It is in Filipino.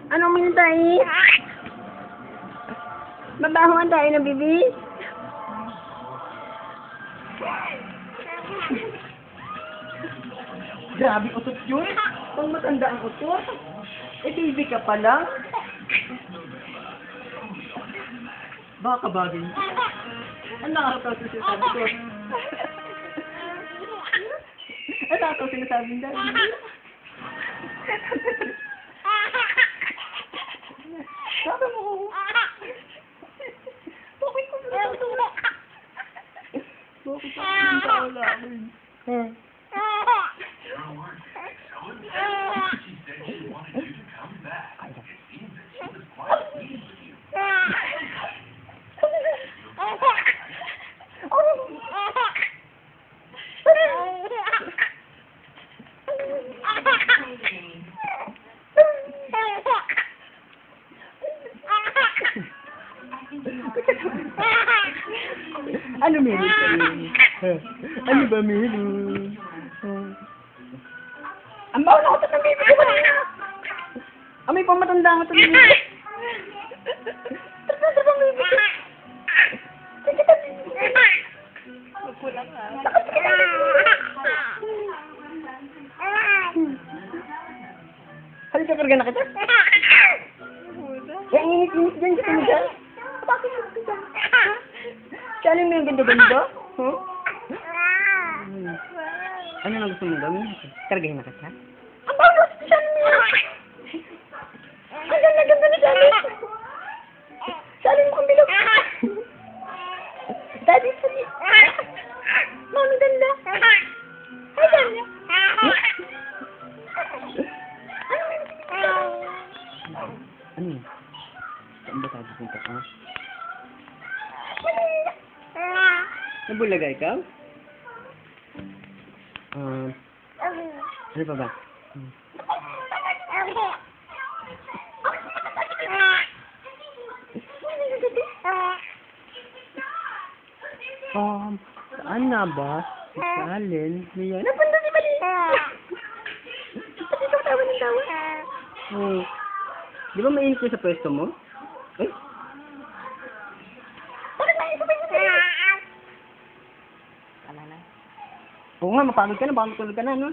Anong minatay? Mabaho ang tayo na, bibi? Grabe, utot yun. Pang matanda ang utot. Eh, baby ka pa lang. Baka bagay. Ang nakakatawa sa sinasabi ko. Ang nakakatawa sa sinasabi niya. Sabi mo. Bakit ko sinasabi? Bakit ako wala akin? Ano meron ka rin? Ano ba meron? Ang bawa na ko ito ng baby ko kanina. Amoy pa matanda nga ito ng baby. Ito ng baby ko. Magkulang nga. Halika karga na kita. Kaya ang init-init dyan sa tumigan. Bakit yung tumigan? Saan mo yung ganda-ganda? Huh? Ano na gusto mo gawin? Kargahin na kita? Ang bago sa siya niya! Ang ganda-ganda na siya niya! Saan mo kang bilog? Daddy, sali! Mami, ganda! Ay, ganda! Ano yun? Saan ba tayo pupunta ka? Nabulaga ikaw? Ano pa ba? Saan na ba? Si Allen? Niyan? Napunta si Mali! Pati ikaw tawa ng tawa. Oh. Di ba mainit ko sa pwesto mo? Eh? Bakit mainit ko sa pwesto? Oo nga, mapagod ka na. Baka matulog ka na, no?